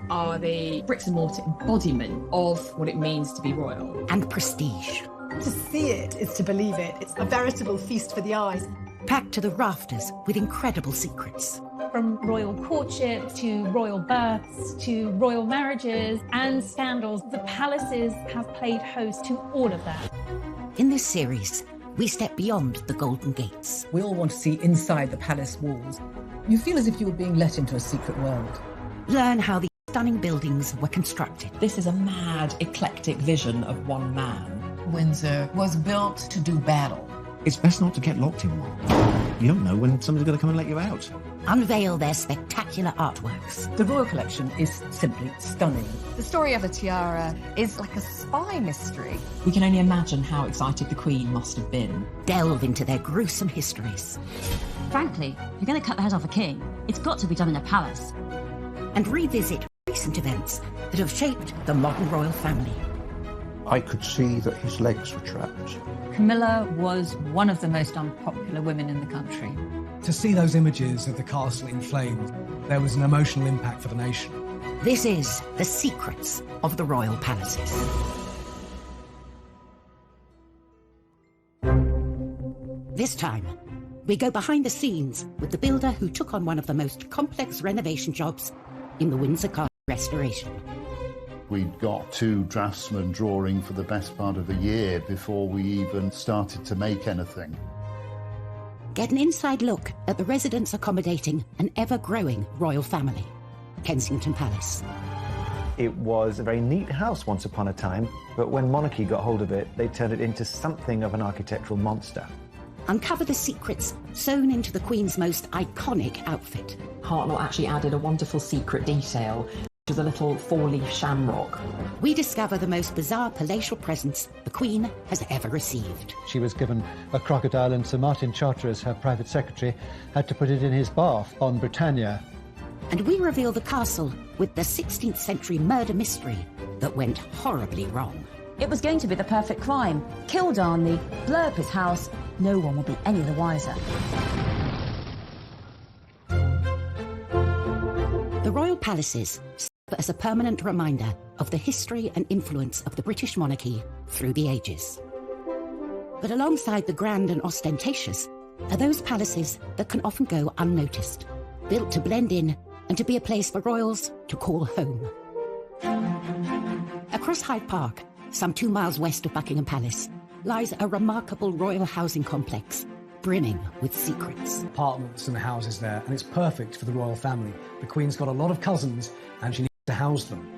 are the bricks and mortar embodiment of what it means to be royal. And prestige. To see it is to believe it. It's a veritable feast for the eyes. Packed to the rafters with incredible secrets. From royal courtship to royal births to royal marriages and scandals, the palaces have played host to all of that. In this series, we step beyond the Golden Gates. We all want to see inside the palace walls. You feel as if you were being let into a secret world. Learn how the stunning buildings were constructed. This is a mad, eclectic vision of one man. Windsor was built to do battle. It's best not to get locked in one. You don't know when somebody's going to come and let you out. Unveil their spectacular artworks. The royal collection is simply stunning. The story of the tiara is like a spy mystery. We can only imagine how excited the Queen must have been. Delve into their gruesome histories. Frankly, if you're going to cut the head off a king, it's got to be done in a palace. And revisit recent events that have shaped the modern royal family. I could see that his legs were trapped. Camilla was one of the most unpopular women in the country. To see those images of the castle in flames, there was an emotional impact for the nation. This is The Secrets of the Royal Palaces. This time, we go behind the scenes with the builder who took on one of the most complex renovation jobs in the Windsor Castle restoration. We'd got 2 draftsmen drawing for the best part of a year before we even started to make anything. Get an inside look at the residents accommodating an ever-growing royal family, Kensington Palace. It was a very neat house once upon a time, but when monarchy got hold of it, they turned it into something of an architectural monster. Uncover the secrets sewn into the Queen's most iconic outfit. Hartnell actually added a wonderful secret detail, which is a little 4-leaf shamrock. We discover the most bizarre palatial presents the Queen has ever received. She was given a crocodile, and Sir Martin Charteris, her private secretary, had to put it in his bath on Britannia. And we reveal the castle with the 16th century murder mystery that went horribly wrong. It was going to be the perfect crime. Kill Darnley, blow up his house, no one will be any the wiser. The royal palaces serve as a permanent reminder of the history and influence of the British monarchy through the ages. But alongside the grand and ostentatious are those palaces that can often go unnoticed, built to blend in and to be a place for royals to call home. Across Hyde Park, some 2 miles west of Buckingham Palace, lies a remarkable royal housing complex brimming with secrets. Apartments and houses there, and it's perfect for the royal family. The Queen's got a lot of cousins, and she needs to house them.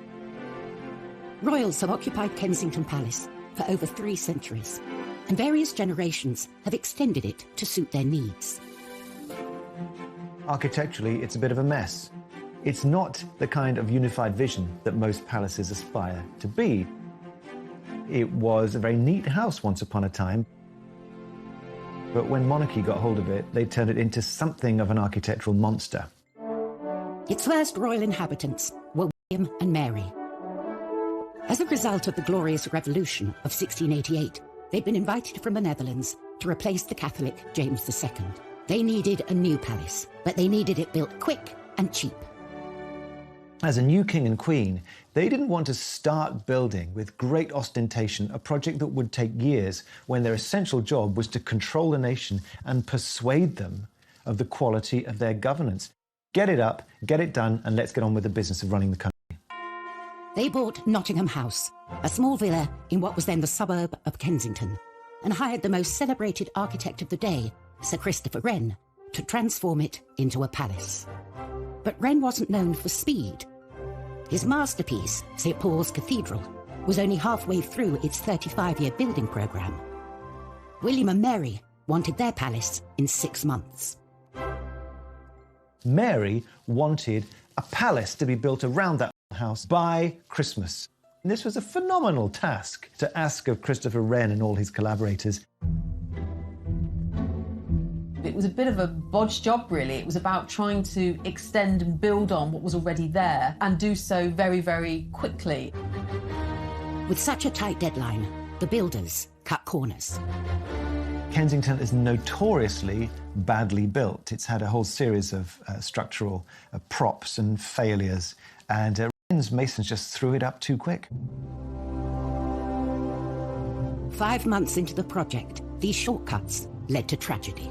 Royals have occupied Kensington Palace for over 3 centuries, and various generations have extended it to suit their needs. Architecturally, it's a bit of a mess. It's not the kind of unified vision that most palaces aspire to be. It was a very neat house once upon a time, but when monarchy got hold of it, they turned it into something of an architectural monster. Its first royal inhabitants were William and Mary. As a result of the Glorious Revolution of 1688, they'd been invited from the Netherlands to replace the Catholic James II. They needed a new palace, but they needed it built quick and cheap. As a new king and queen, they didn't want to start building with great ostentation a project that would take years when their essential job was to control the nation and persuade them of the quality of their governance. Get it up, get it done, and let's get on with the business of running the country. They bought Nottingham House, a small villa in what was then the suburb of Kensington, and hired the most celebrated architect of the day, Sir Christopher Wren, to transform it into a palace. But Wren wasn't known for speed. His masterpiece, St. Paul's Cathedral, was only halfway through its 35-year building programme. William and Mary wanted their palace in 6 months. Mary wanted a palace to be built around that house by Christmas. And this was a phenomenal task to ask of Christopher Wren and all his collaborators. It was a bit of a bodge job, really. It was about trying to extend and build on what was already there and do so very, very quickly. With such a tight deadline, the builders cut corners. Kensington is notoriously badly built. It's had a whole series of structural props and failures. and Wren's masons just threw it up too quick. 5 months into the project, these shortcuts led to tragedy.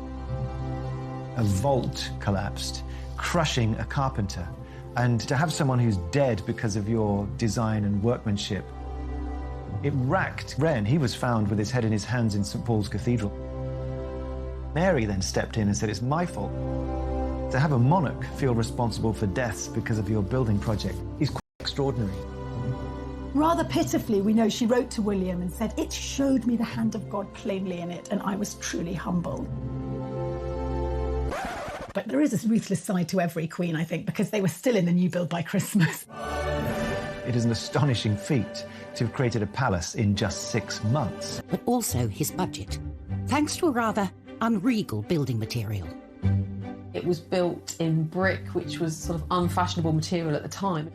A vault collapsed, crushing a carpenter. And to have someone who's dead because of your design and workmanship, it racked Wren. He was found with his head in his hands in St. Paul's Cathedral. Mary then stepped in and said, it's my fault. To have a monarch feel responsible for deaths because of your building project is quite extraordinary. Rather pitifully, we know she wrote to William and said, it showed me the hand of God plainly in it, and I was truly humbled. But there is a ruthless side to every queen, I think, because they were still in the new build by Christmas. It is an astonishing feat to have created a palace in just 6 months. But also his budget, thanks to a rather unregal building material. It was built in brick, which was sort of unfashionable material at the time.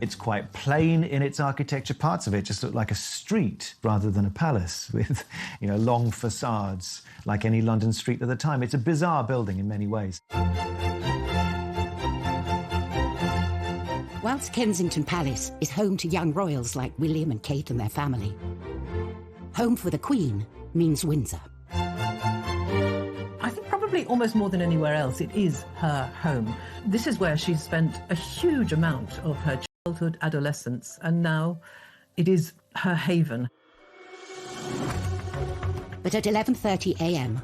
It's quite plain in its architecture. Parts of it just look like a street rather than a palace with, long facades like any London street at the time. It's a bizarre building in many ways. Whilst Kensington Palace is home to young royals like William and Kate and their family, home for the Queen means Windsor. I think probably almost more than anywhere else, it is her home. This is where she's spent a huge amount of her childhood, adolescence, and now it is her haven. But at 11:30 a.m,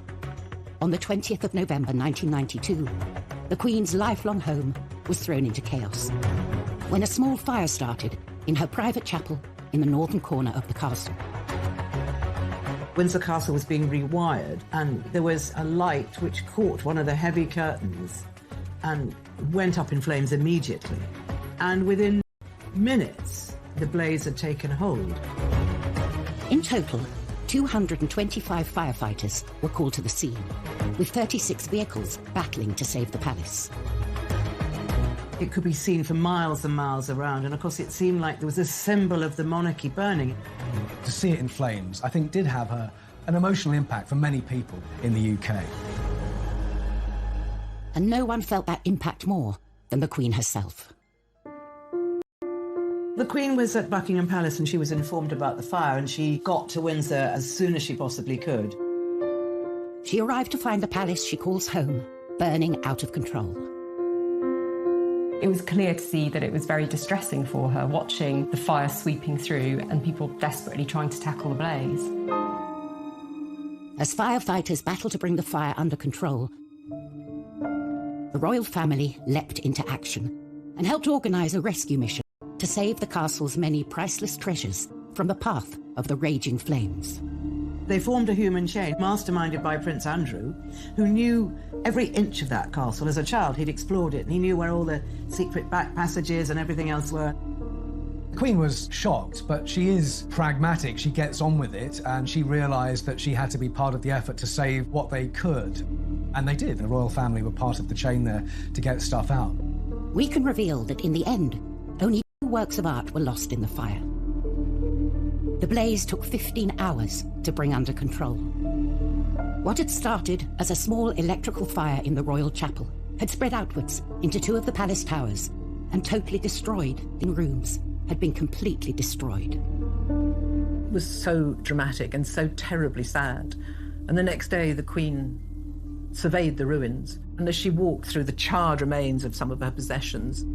on the 20th of November 1992, the Queen's lifelong home was thrown into chaos when a small fire started in her private chapel in the northern corner of the castle. Windsor Castle was being rewired, and there was a light which caught one of the heavy curtains and went up in flames immediately. And within minutes, the blaze had taken hold. In total, 225 firefighters were called to the scene, with 36 vehicles battling to save the palace. It could be seen for miles and miles around, and of course it seemed like there was a symbol of the monarchy burning. To see it in flames, I think, did have an emotional impact for many people in the UK. And no one felt that impact more than the Queen herself. The Queen was at Buckingham Palace and she was informed about the fire, and she got to Windsor as soon as she possibly could. She arrived to find the palace she calls home burning out of control. It was clear to see that it was very distressing for her, watching the fire sweeping through and people desperately trying to tackle the blaze. As firefighters battled to bring the fire under control, the royal family leapt into action and helped organise a rescue mission to save the castle's many priceless treasures from the path of the raging flames. They formed a human chain, masterminded by Prince Andrew, who knew every inch of that castle. As a child, he'd explored it, and he knew where all the secret back passages and everything else were. The Queen was shocked, but she is pragmatic. She gets on with it, and she realised that she had to be part of the effort to save what they could. And they did. The royal family were part of the chain there to get stuff out. We can reveal that in the end, only 2 works of art were lost in the fire. The blaze took 15 hours to bring under control. What had started as a small electrical fire in the royal chapel had spread outwards into 2 of the palace towers and totally destroyed in rooms, had been completely destroyed. It was so dramatic and so terribly sad. And the next day, the Queen surveyed the ruins, and as she walked through the charred remains of some of her possessions,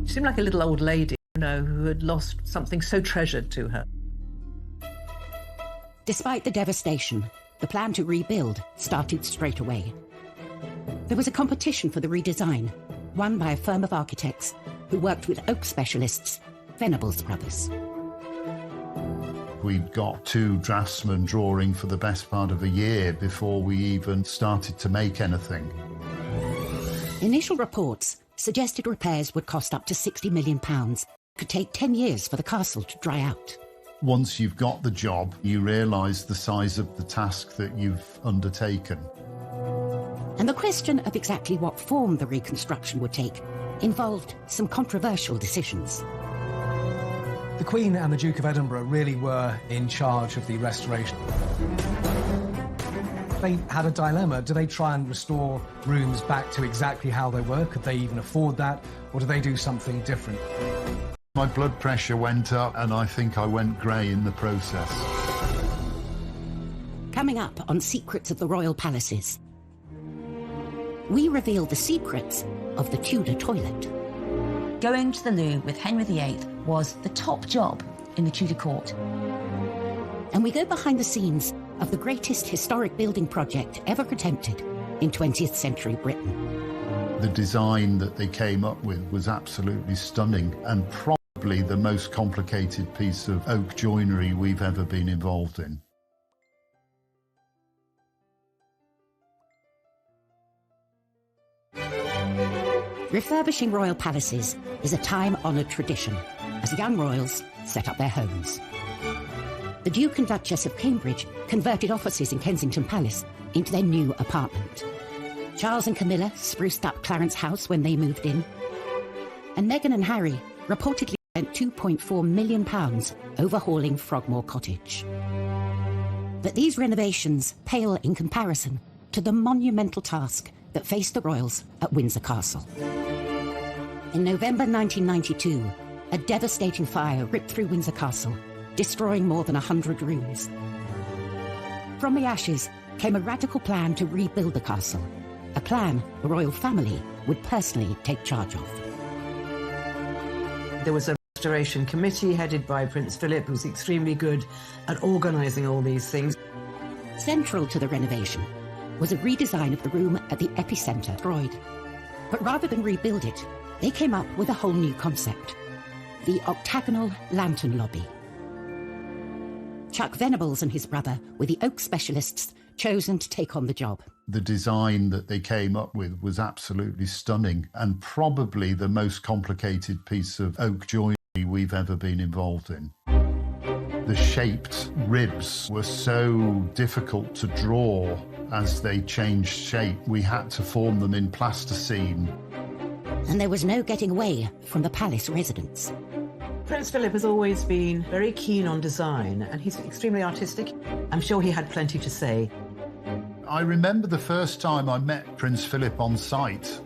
she seemed like a little old lady, who had lost something so treasured to her. Despite the devastation, the plan to rebuild started straight away. There was a competition for the redesign, won by a firm of architects who worked with oak specialists, Venables Brothers. We'd got 2 draftsmen drawing for the best part of a year before we even started to make anything. Initial reports suggested repairs would cost up to £60 million, could take 10 years for the castle to dry out. Once you've got the job, you realise the size of the task that you've undertaken. And the question of exactly what form the reconstruction would take involved some controversial decisions. The Queen and the Duke of Edinburgh really were in charge of the restoration. They had a dilemma. Do they try and restore rooms back to exactly how they were? Could they even afford that? Or do they do something different? My blood pressure went up and I think I went grey in the process. Coming up on Secrets of the Royal Palaces, we reveal the secrets of the Tudor toilet. Going to the loo with Henry VIII was the top job in the Tudor court. And we go behind the scenes of the greatest historic building project ever attempted in 20th century Britain. The design that they came up with was absolutely stunning and probably the most complicated piece of oak joinery we've ever been involved in. Refurbishing royal palaces is a time-honoured tradition as young royals set up their homes. The Duke and Duchess of Cambridge converted offices in Kensington Palace into their new apartment. Charles and Camilla spruced up Clarence House when they moved in. And Meghan and Harry reportedly spent £2.4 million overhauling Frogmore Cottage. But these renovations pale in comparison to the monumental task that faced the royals at Windsor Castle. In November 1992, a devastating fire ripped through Windsor Castle, destroying more than 100 rooms. From the ashes came a radical plan to rebuild the castle, a plan the royal family would personally take charge of. There was a restoration committee headed by Prince Philip, who was extremely good at organising all these things. Central to the renovation was a redesign of the room at the epicentre destroyed. But rather than rebuild it, they came up with a whole new concept: the octagonal lantern lobby. Chuck Venables and his brother were the oak specialists chosen to take on the job. The design that they came up with was absolutely stunning and probably the most complicated piece of oak joinery we've ever been involved in. The shaped ribs were so difficult to draw as they changed shape. We had to form them in plasticine. And there was no getting away from the palace residents. Prince Philip has always been very keen on design, and he's extremely artistic. I'm sure he had plenty to say. I remember the first time I met Prince Philip on site.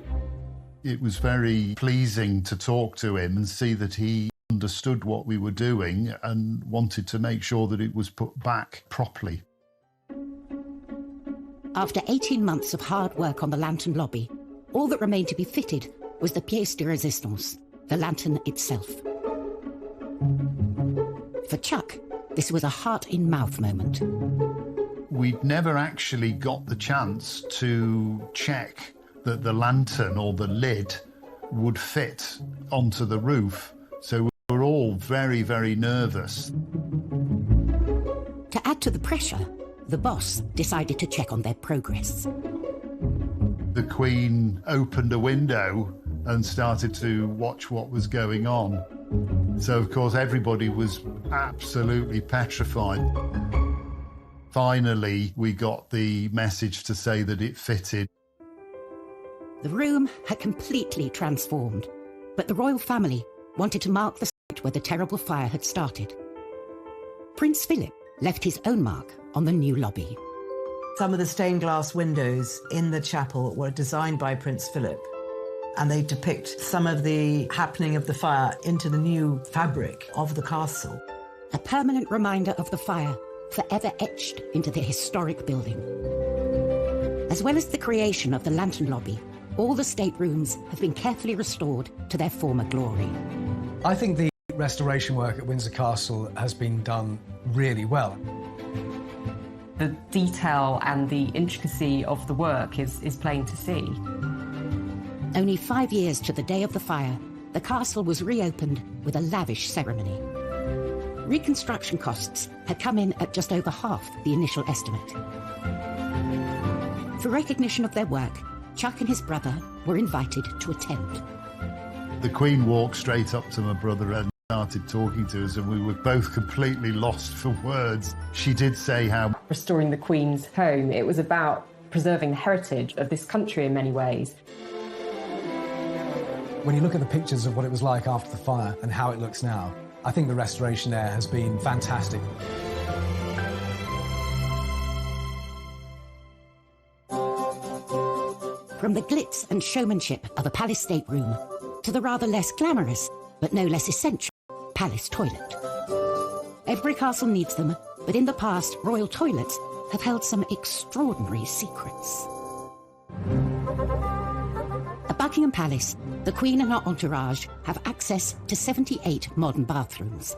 It was very pleasing to talk to him and see that he understood what we were doing and wanted to make sure that it was put back properly. After 18 months of hard work on the lantern lobby, all that remained to be fitted was the pièce de résistance, the lantern itself. For Chuck, this was a heart-in-mouth moment. We'd never actually got the chance to check that the lantern or the lid would fit onto the roof, so we were all very, very nervous. To add to the pressure, the boss decided to check on their progress. The Queen opened a window and started to watch what was going on. So, of course, everybody was absolutely petrified. Finally, we got the message to say that it fitted. The room had completely transformed, but the royal family wanted to mark the site where the terrible fire had started. Prince Philip left his own mark on the new lobby. Some of the stained glass windows in the chapel were designed by Prince Philip, and they depict some of the happening of the fire into the new fabric of the castle. A permanent reminder of the fire, forever etched into the historic building. As well as the creation of the lantern lobby, all the staterooms have been carefully restored to their former glory. I think the restoration work at Windsor Castle has been done really well. The detail and the intricacy of the work is plain to see. Only 5 years to the day of the fire, the castle was reopened with a lavish ceremony. Reconstruction costs had come in at just over half the initial estimate. For recognition of their work, Chuck and his brother were invited to attend. The Queen walked straight up to my brother and started talking to us, and we were both completely lost for words. She did say how restoring the Queen's home, it was about preserving the heritage of this country in many ways. When you look at the pictures of what it was like after the fire and how it looks now, I think the restoration there has been fantastic. From the glitz and showmanship of a palace stateroom to the rather less glamorous, but no less essential, palace toilet. Every castle needs them, but in the past, royal toilets have held some extraordinary secrets. At Buckingham Palace, the Queen and her entourage have access to 78 modern bathrooms.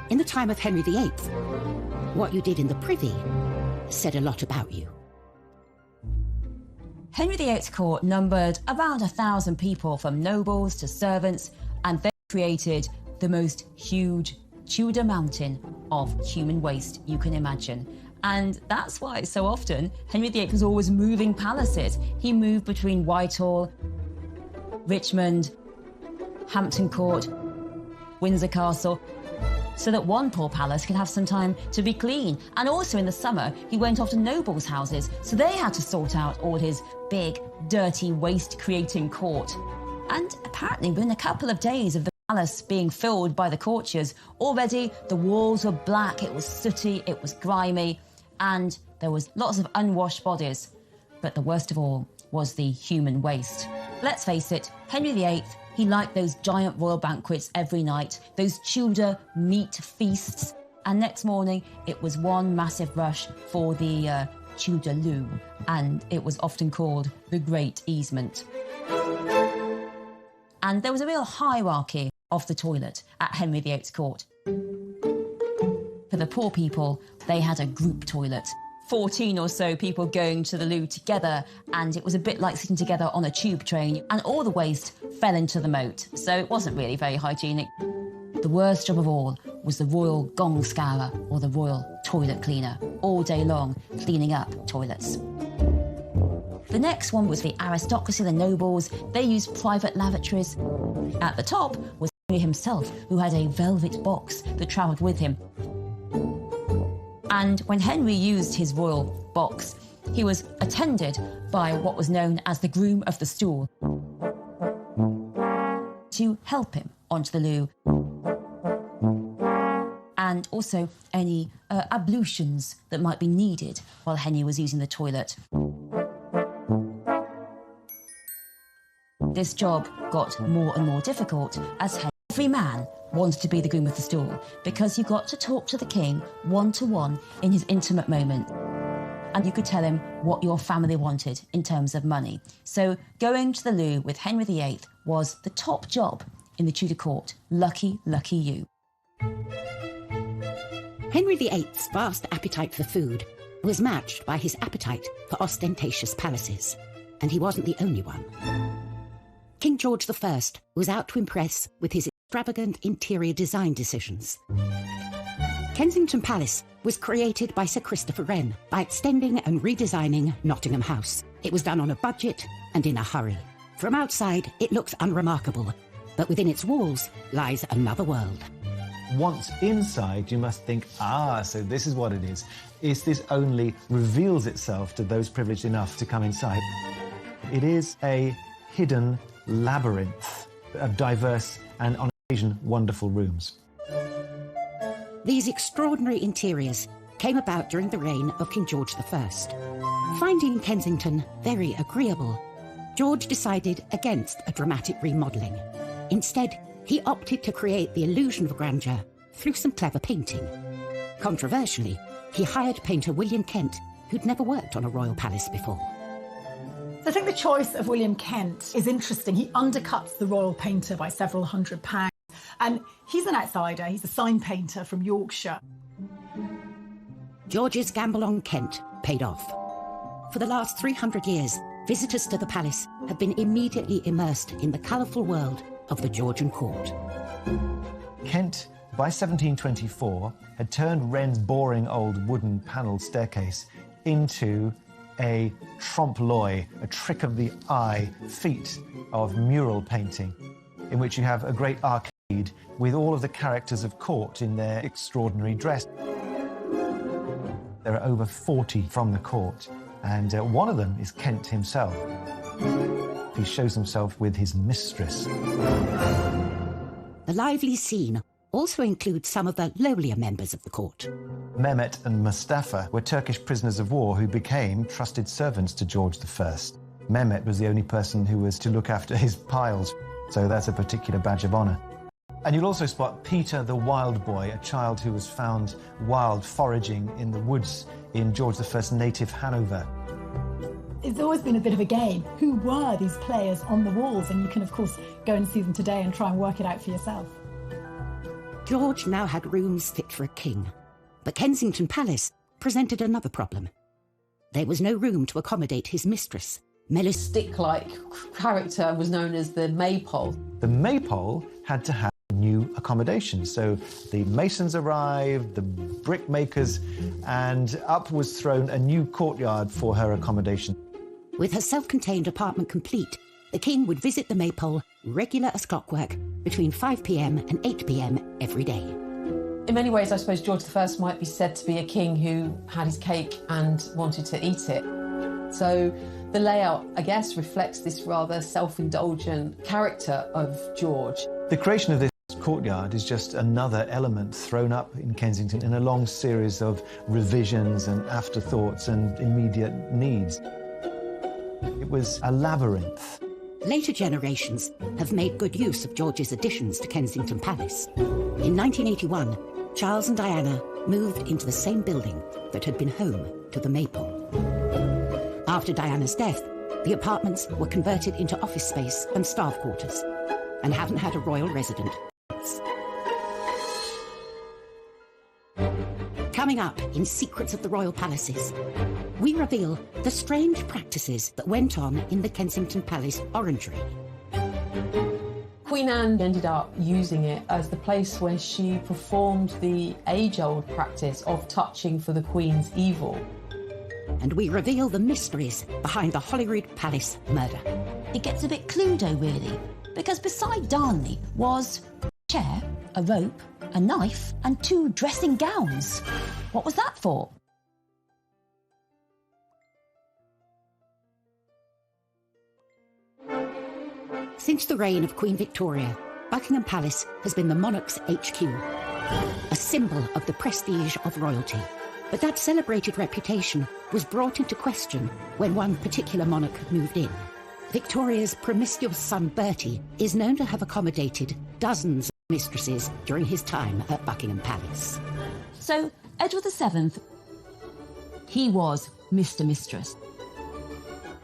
In the time of Henry VIII, what you did in the privy said a lot about you. Henry VIII's court numbered around 1,000 people, from nobles to servants, and they created the most huge Tudor mountain of human waste you can imagine. And that's why so often Henry VIII was always moving palaces. He moved between Whitehall, Richmond, Hampton Court, Windsor Castle, so that one poor palace could have some time to be clean. And also in the summer, he went off to nobles' houses, so they had to sort out all his big, dirty, waste-creating court. And apparently within a couple of days of the palace being filled by the courtiers, already the walls were black, it was sooty, it was grimy, and there was lots of unwashed bodies. But the worst of all was the human waste. Let's face it, Henry VIII, he liked those giant royal banquets every night, those Tudor meat feasts, and next morning it was one massive rush for the Tudor loo, and it was often called the Great Easement. And there was a real hierarchy of the toilet at Henry VIII's court. For the poor people, they had a group toilet, 14 or so people going to the loo together, and it was a bit like sitting together on a tube train, and all the waste fell into the moat, so it wasn't really very hygienic. The worst job of all was the royal gong scourer, or the royal toilet cleaner, all day long cleaning up toilets. The next one was the aristocracy, the nobles. They used private lavatories. At the top was Henry himself, who had a velvet box that travelled with him. And when Henry used his royal box, he was attended by what was known as the groom of the stool to help him onto the loo, and also any ablutions that might be needed while Henry was using the toilet. This job got more and more difficult as every man wanted to be the groom of the stool, because you got to talk to the king one-to-one in his intimate moment, and you could tell him what your family wanted in terms of money. So going to the loo with Henry VIII was the top job in the Tudor court. Lucky, lucky you. Henry VIII's vast appetite for food was matched by his appetite for ostentatious palaces, and he wasn't the only one. King George I was out to impress with his extravagant interior design decisions. Kensington Palace was created by Sir Christopher Wren by extending and redesigning Nottingham House. It was done on a budget and in a hurry. From outside, it looks unremarkable, but within its walls lies another world. Once inside, you must think, so this is what it is. This only reveals itself to those privileged enough to come inside. It is a hidden labyrinth of diverse and, on occasion, wonderful rooms. These extraordinary interiors came about during the reign of King George I. Finding Kensington very agreeable, George decided against a dramatic remodelling. Instead, he opted to create the illusion of grandeur through some clever painting. Controversially, he hired painter William Kent, who'd never worked on a royal palace before. I think the choice of William Kent is interesting. He undercuts the royal painter by several £100s. And he's an outsider. He's a sign painter from Yorkshire. George's gamble on Kent paid off. For the last 300 years, visitors to the palace have been immediately immersed in the colourful world of the Georgian court. Kent, by 1724, had turned Wren's boring old wooden panelled staircase into a trompe-l'oeil, a trick of the eye feat of mural painting, in which you have a great arcade with all of the characters of court in their extraordinary dress. There are over 40 from the court, and one of them is Kent himself. He shows himself with his mistress. The lively scene also includes some of the lowlier members of the court. Mehmet and Mustafa were Turkish prisoners of war who became trusted servants to George I. Mehmet was the only person who was to look after his piles, so that's a particular badge of honour. And you'll also spot Peter the Wild Boy, a child who was found wild foraging in the woods in George I's native Hanover. It's always been a bit of a game. Who were these players on the walls? And you can, of course, go and see them today and try and work it out for yourself. George now had rooms fit for a king, but Kensington Palace presented another problem. There was no room to accommodate his mistress, Stick-like character was known as the Maypole. The Maypole had to have new accommodation, so the masons arrived, the brickmakers, and up was thrown a new courtyard for her accommodation. With her self-contained apartment complete, the king would visit the Maypole, regular as clockwork, between 5 p.m. and 8 p.m. every day. In many ways, I suppose George I might be said to be a king who had his cake and wanted to eat it. So the layout, I guess, reflects this rather self-indulgent character of George. The creation of this courtyard is just another element thrown up in Kensington in a long series of revisions and afterthoughts and immediate needs. It was a labyrinth. Later generations have made good use of George's additions to Kensington Palace. In 1981, Charles and Diana moved into the same building that had been home to the Maypole. After Diana's death, the apartments were converted into office space and staff quarters, and haven't had a royal resident. Coming up in Secrets of the Royal Palaces, we reveal the strange practices that went on in the Kensington Palace orangery. Queen Anne ended up using it as the place where she performed the age-old practice of touching for the Queen's evil. And we reveal the mysteries behind the Holyrood Palace murder. It gets a bit Cluedo, really, because beside Darnley was a chair, a rope, a knife, and 2 dressing gowns. What was that for? Since the reign of Queen Victoria, Buckingham Palace has been the monarch's HQ, a symbol of the prestige of royalty. But that celebrated reputation was brought into question when one particular monarch moved in. Victoria's promiscuous son Bertie is known to have accommodated dozens of mistresses during his time at Buckingham Palace. So, Edward VII, he was Mr. Mistress.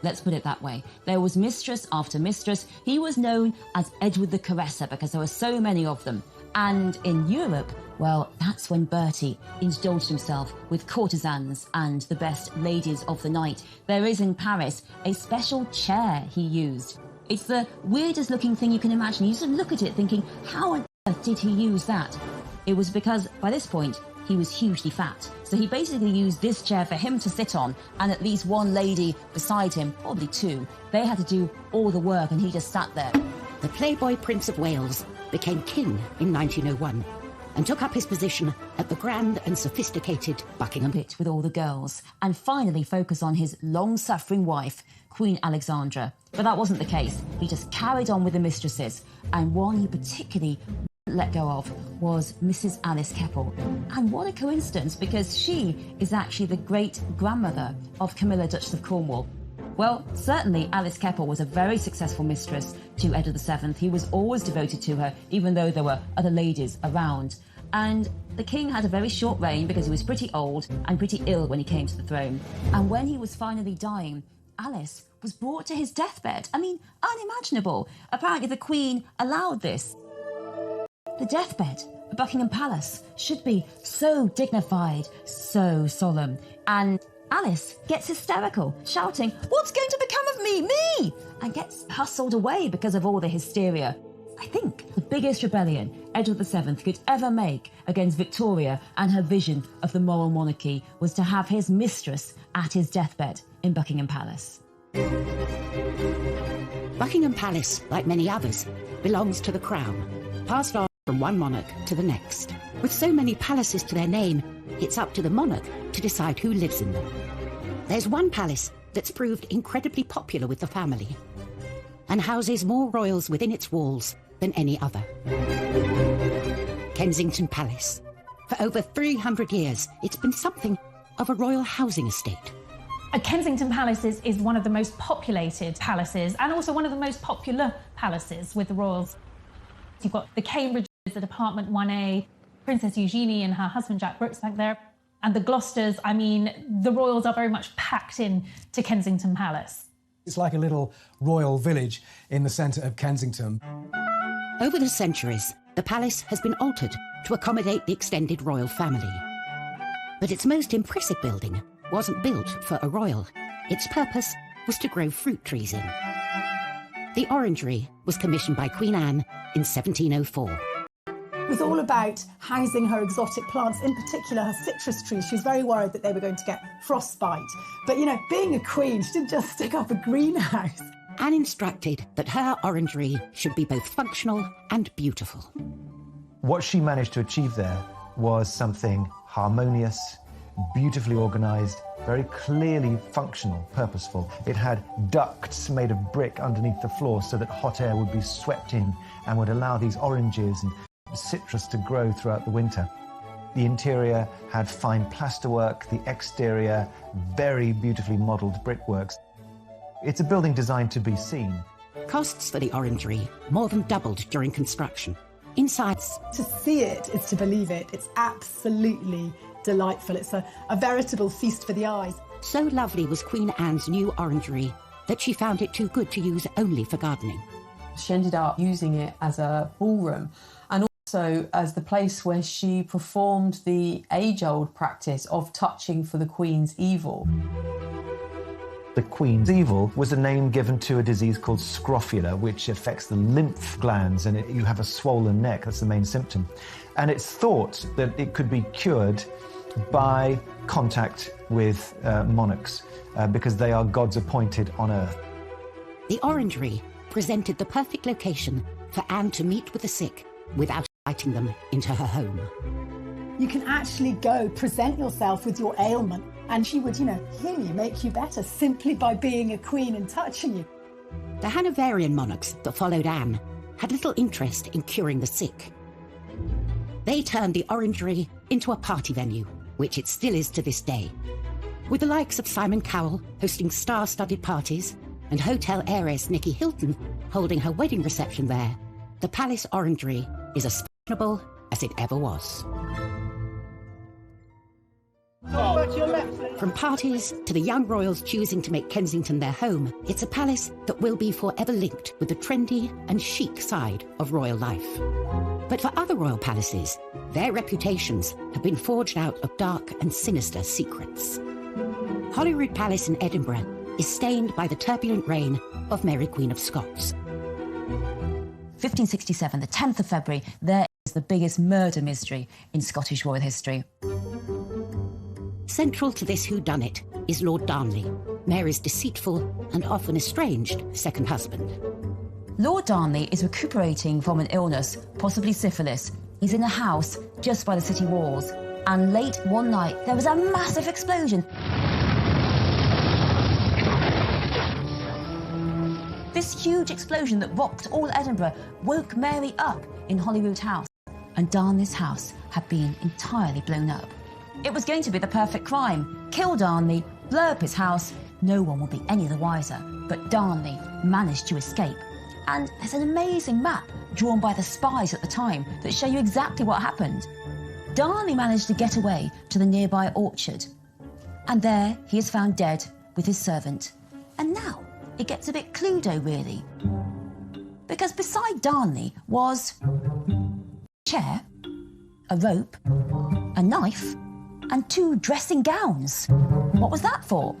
Let's put it that way. There was mistress after mistress. He was known as Edward the Caresser because there were so many of them. And in Europe, well, that's when Bertie indulged himself with courtesans and the best ladies of the night. There is in Paris a special chair he used. It's the weirdest looking thing you can imagine. You just look at it thinking, how on earth did he use that? It was because by this point, he was hugely fat. So he basically used this chair for him to sit on and at least one lady beside him, probably 2. They had to do all the work and he just sat there. The Playboy Prince of Wales became king in 1901 and took up his position at the grand and sophisticated Buckingham Pit with all the girls and finally focus on his long-suffering wife, Queen Alexandra. But that wasn't the case. He just carried on with the mistresses, and one he particularly let go of was Mrs. Alice Keppel. And what a coincidence, because she is actually the great-grandmother of Camilla, Duchess of Cornwall. Well, certainly Alice Keppel was a very successful mistress to Edward VII. He was always devoted to her, even though there were other ladies around. And the king had a very short reign because he was pretty old and pretty ill when he came to the throne. And when he was finally dying, Alice was brought to his deathbed. I mean, unimaginable. Apparently the Queen allowed this. The deathbed at Buckingham Palace should be so dignified, so solemn. And Alice gets hysterical, shouting, "What's going to become of me? Me!" and gets hustled away because of all the hysteria. I think the biggest rebellion Edward VII could ever make against Victoria and her vision of the moral monarchy was to have his mistress at his deathbed in Buckingham Palace. Buckingham Palace, like many others, belongs to the Crown, passed on from one monarch to the next. With so many palaces to their name, it's up to the monarch to decide who lives in them. There's one palace that's proved incredibly popular with the family and houses more royals within its walls than any other. Kensington Palace. For over 300 years, it's been something of a royal housing estate. Kensington Palace is one of the most populated palaces and also one of the most popular palaces with the royals. You've got the Cambridges at apartment 1A, Princess Eugenie and her husband Jack Brooks back there, and the Gloucesters. I mean, the royals are very much packed in to Kensington Palace. It's like a little royal village in the centre of Kensington. Over the centuries, the palace has been altered to accommodate the extended royal family. But its most impressive building wasn't built for a royal. Its purpose was to grow fruit trees in. The orangery was commissioned by Queen Anne in 1704. It was all about housing her exotic plants, in particular her citrus trees. She was very worried that they were going to get frostbite. But, you know, being a queen, she didn't just stick up a greenhouse. Anne instructed that her orangery should be both functional and beautiful. What she managed to achieve there was something harmonious, beautifully organised, very clearly functional, purposeful. It had ducts made of brick underneath the floor so that hot air would be swept in and would allow these oranges and citrus to grow throughout the winter. The interior had fine plasterwork, the exterior very beautifully modelled brickworks. It's a building designed to be seen. Costs for the orangery more than doubled during construction. Inside, to see it is to believe it. It's absolutely delightful. It's a veritable feast for the eyes. So lovely was Queen Anne's new orangery that she found it too good to use only for gardening. She ended up using it as a ballroom and also as the place where she performed the age-old practice of touching for the Queen's evil. The Queen's evil was a name given to a disease called scrofula, which affects the lymph glands, and you have a swollen neck. That's the main symptom. And it's thought that it could be cured by contact with monarchs, because they are gods appointed on earth. The orangery presented the perfect location for Anne to meet with the sick without inviting them into her home. You can actually go present yourself with your ailment and she would, heal you, make you better simply by being a queen and touching you. The Hanoverian monarchs that followed Anne had little interest in curing the sick. They turned the orangery into a party venue, which it still is to this day. With the likes of Simon Cowell hosting star-studded parties and hotel heiress Nicky Hilton holding her wedding reception there, the Palace Orangery is as fashionable as it ever was. From parties to the young royals choosing to make Kensington their home, it's a palace that will be forever linked with the trendy and chic side of royal life. But for other royal palaces, their reputations have been forged out of dark and sinister secrets. Holyrood Palace in Edinburgh is stained by the turbulent reign of Mary Queen of Scots. 1567, the 10th of February, there is the biggest murder mystery in Scottish royal history. Central to this whodunit is Lord Darnley, Mary's deceitful and often estranged second husband. Lord Darnley is recuperating from an illness, possibly syphilis. He's in a house just by the city walls, and late one night there was a massive explosion. This huge explosion that rocked all Edinburgh woke Mary up in Holyrood House, and Darnley's house had been entirely blown up. It was going to be the perfect crime. Kill Darnley, blow up his house, no one would be any the wiser. But Darnley managed to escape. And there's an amazing map drawn by the spies at the time that show you exactly what happened. Darnley managed to get away to the nearby orchard. And there he is found dead with his servant. And now it gets a bit Cluedo, really. Because beside Darnley was a chair, a rope, a knife, and 2 dressing gowns. What was that for?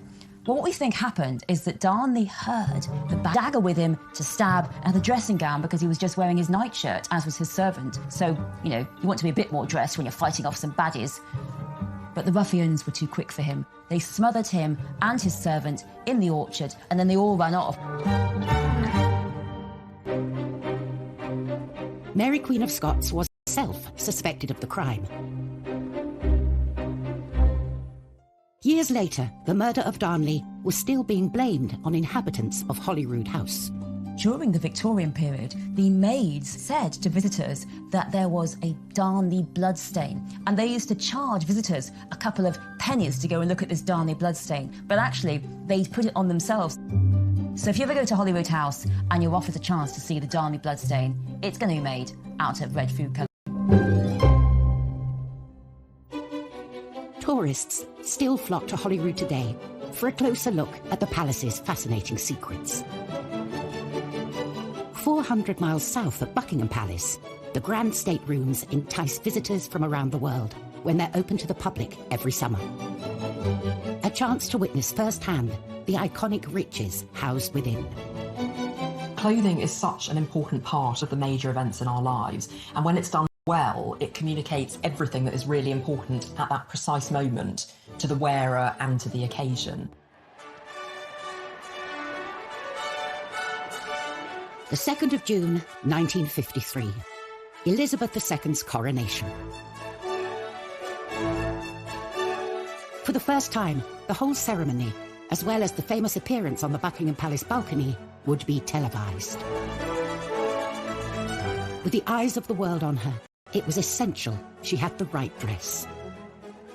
Well, what we think happened is that Darnley heard the dagger with him to stab and the dressing gown because he was just wearing his nightshirt, as was his servant. So, you want to be a bit more dressed when you're fighting off some baddies. But the ruffians were too quick for him. They smothered him and his servant in the orchard, and then they all ran off. Mary Queen of Scots was herself suspected of the crime. Years later, the murder of Darnley was still being blamed on inhabitants of Holyrood House. During the Victorian period, the maids said to visitors that there was a Darnley bloodstain, and they used to charge visitors a couple of pennies to go and look at this Darnley bloodstain, but actually they'd put it on themselves. So if you ever go to Holyrood House and you're offered a chance to see the Darnley bloodstain, it's going to be made out of red food colour. Tourists still flock to Holyrood today for a closer look at the palace's fascinating secrets. 400 miles south of Buckingham Palace, the grand state rooms entice visitors from around the world when they're open to the public every summer. A chance to witness firsthand the iconic riches housed within. Clothing is such an important part of the major events in our lives, and when it's done well, it communicates everything that is really important at that precise moment to the wearer and to the occasion. The 2nd of June, 1953, Elizabeth II's coronation. For the first time, the whole ceremony, as well as the famous appearance on the Buckingham Palace balcony, would be televised. With the eyes of the world on her, it was essential she had the right dress.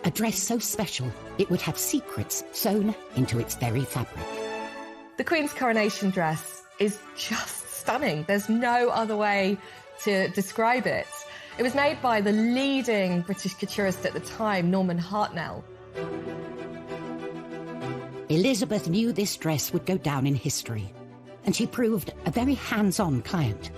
A dress so special, it would have secrets sewn into its very fabric. The Queen's coronation dress is just stunning. There's no other way to describe it. It was made by the leading British couturist at the time, Norman Hartnell. Elizabeth knew this dress would go down in history, and she proved a very hands-on client.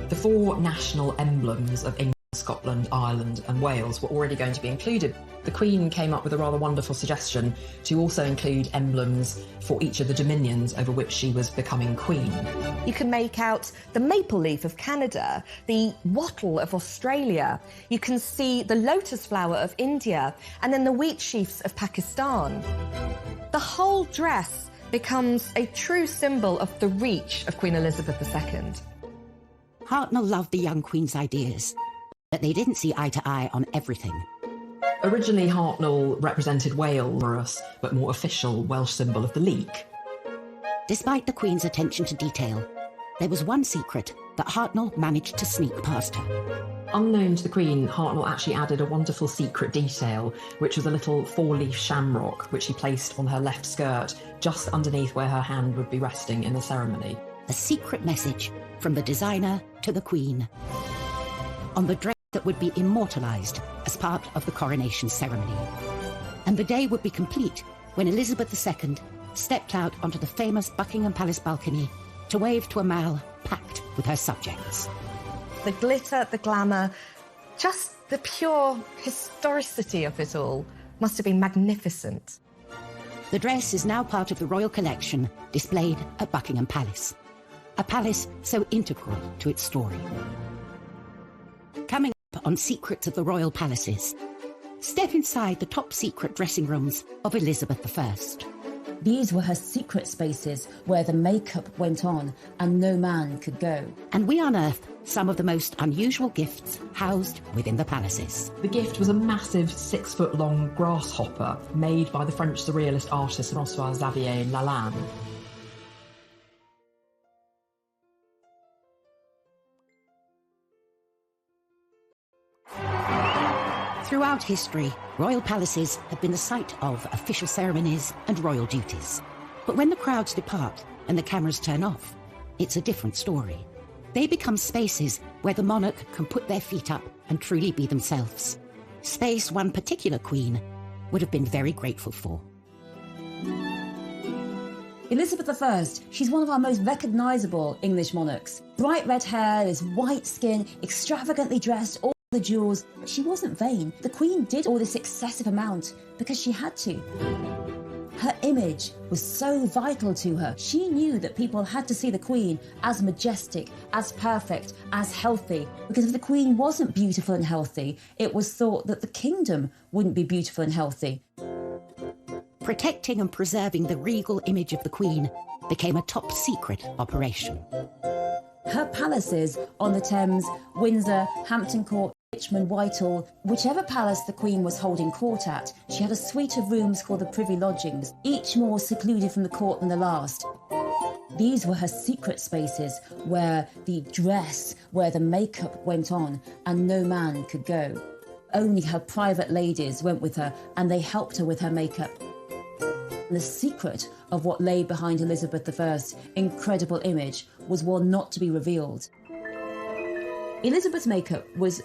The 4 national emblems of England, Scotland, Ireland and Wales were already going to be included. The Queen came up with a rather wonderful suggestion to also include emblems for each of the dominions over which she was becoming Queen. You can make out the maple leaf of Canada, the wattle of Australia. You can see the lotus flower of India, and then the wheat sheafs of Pakistan. The whole dress becomes a true symbol of the reach of Queen Elizabeth II. Hartnell loved the young Queen's ideas, but they didn't see eye to eye on everything. Originally, Hartnell represented Wales, but more official Welsh symbol of the leek. Despite the Queen's attention to detail, there was one secret that Hartnell managed to sneak past her. Unknown to the Queen, Hartnell actually added a wonderful secret detail, which was a little 4-leaf shamrock, which he placed on her left skirt, just underneath where her hand would be resting in the ceremony. A secret message from the designer to the Queen on the dress that would be immortalised as part of the coronation ceremony. And the day would be complete when Elizabeth II stepped out onto the famous Buckingham Palace balcony to wave to a mall packed with her subjects. The glitter, the glamour, just the pure historicity of it all must have been magnificent. The dress is now part of the royal collection displayed at Buckingham Palace, a palace so integral to its story. Coming up on Secrets of the Royal Palaces, step inside the top secret dressing rooms of Elizabeth I. These were her secret spaces where the makeup went on and no man could go. And we unearth some of the most unusual gifts housed within the palaces. The gift was a massive 6-foot-long grasshopper made by the French surrealist artist François-Xavier Lalande. Throughout history, royal palaces have been the site of official ceremonies and royal duties. But when the crowds depart and the cameras turn off, it's a different story. They become spaces where the monarch can put their feet up and truly be themselves. Space one particular queen would have been very grateful for. Elizabeth I, she's one of our most recognisable English monarchs. Bright red hair, this white skin, extravagantly dressed, all the jewels. She wasn't vain. The Queen did all this excessive amount because she had to. Her image was so vital to her. She knew that people had to see the Queen as majestic, as perfect, as healthy. Because if the Queen wasn't beautiful and healthy, it was thought that the kingdom wouldn't be beautiful and healthy. Protecting and preserving the regal image of the Queen became a top secret operation. Her palaces on the Thames, Windsor, Hampton Court, Richmond, Whitehall, whichever palace the Queen was holding court at, she had a suite of rooms called the Privy Lodgings, each more secluded from the court than the last. These were her secret spaces where the dress, where the makeup went on, and no man could go. Only her private ladies went with her, and they helped her with her makeup. The secret of what lay behind Elizabeth I's incredible image was one not to be revealed. Elizabeth's makeup was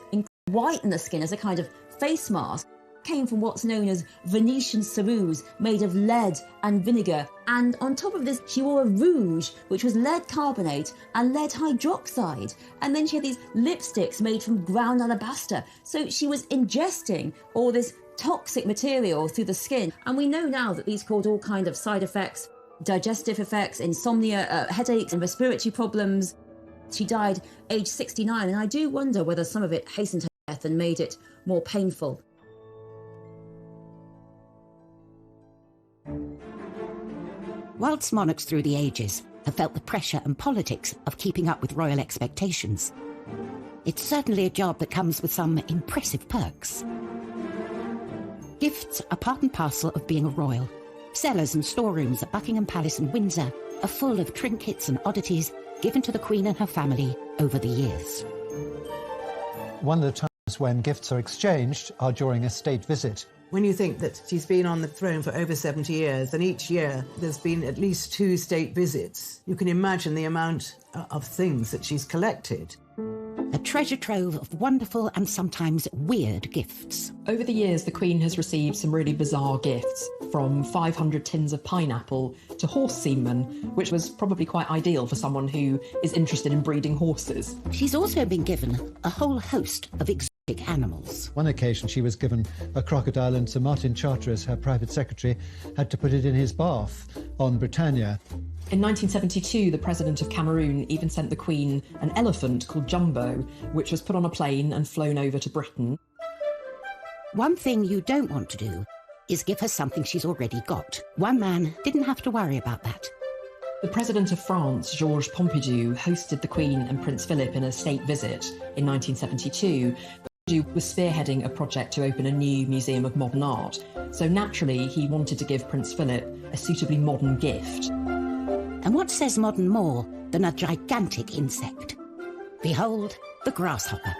white in the skin as a kind of face mask. Came from what's known as Venetian ceruse, made of lead and vinegar. And on top of this, she wore a rouge, which was lead carbonate and lead hydroxide. And then she had these lipsticks made from ground alabaster. So she was ingesting all this toxic material through the skin. And we know now that these caused all kinds of side effects, digestive effects, insomnia, headaches and respiratory problems. She died aged 69, and I do wonder whether some of it hastened her death and made it more painful. Whilst monarchs through the ages have felt the pressure and politics of keeping up with royal expectations, it's certainly a job that comes with some impressive perks. Gifts are part and parcel of being a royal. Cellars and storerooms at Buckingham Palace and Windsor are full of trinkets and oddities given to the Queen and her family over the years. One of the times when gifts are exchanged are during a state visit. When you think that she's been on the throne for over 70 years, and each year there's been at least 2 state visits, you can imagine the amount of things that she's collected. A treasure trove of wonderful and sometimes weird gifts. Over the years, the Queen has received some really bizarre gifts, from 500 tins of pineapple to horse semen, which was probably quite ideal for someone who is interested in breeding horses. She's also been given a whole host of exotic animals. One occasion she was given a crocodile, and Sir Martin Charteris, her private secretary, had to put it in his bath on Britannia. In 1972, the President of Cameroon even sent the Queen an elephant called Jumbo, which was put on a plane and flown over to Britain. One thing you don't want to do is give her something she's already got. One man didn't have to worry about that. The President of France, Georges Pompidou, hosted the Queen and Prince Philip in a state visit in 1972. Pompidou was spearheading a project to open a new museum of modern art, so naturally he wanted to give Prince Philip a suitably modern gift. And what says modern more than a gigantic insect? Behold, the grasshopper.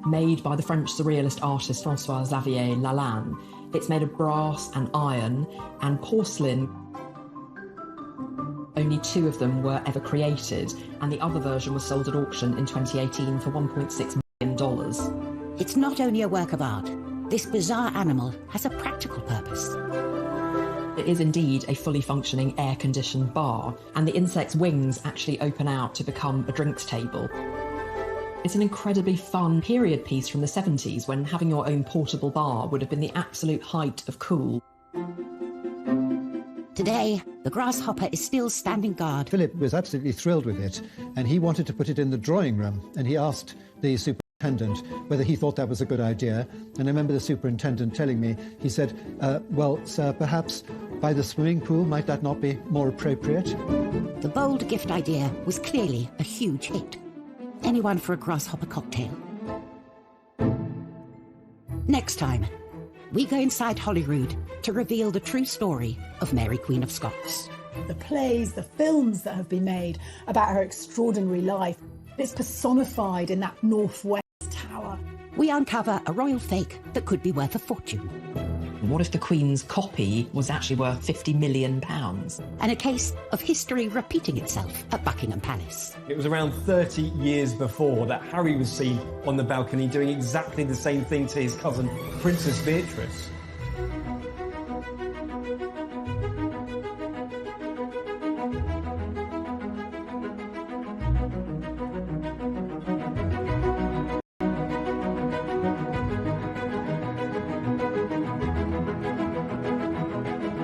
Made by the French surrealist artist François-Xavier Lalanne, it's made of brass and iron and porcelain. Only 2 of them were ever created, and the other version was sold at auction in 2018 for $1.6 million. It's not only a work of art. This bizarre animal has a practical purpose. It is indeed a fully functioning air-conditioned bar, and the insect's wings actually open out to become a drinks table. It's an incredibly fun period piece from the 70s, when having your own portable bar would have been the absolute height of cool. Today, the grasshopper is still standing guard. Philip was absolutely thrilled with it, and he wanted to put it in the drawing room, and he asked the superintendent whether he thought that was a good idea. And I remember the superintendent telling me, he said, well, sir, perhaps by the swimming pool, might that not be more appropriate? The bold gift idea was clearly a huge hit. Anyone for a grasshopper cocktail? Next time, we go inside Holyrood to reveal the true story of Mary, Queen of Scots. The plays, the films that have been made about her extraordinary life, it's personified in that Northwest Tower. We uncover a royal fake that could be worth a fortune. What if the Queen's copy was actually worth £50 million? And a case of history repeating itself at Buckingham Palace. It was around 30 years before that Harry was seen on the balcony doing exactly the same thing to his cousin, Princess Beatrice.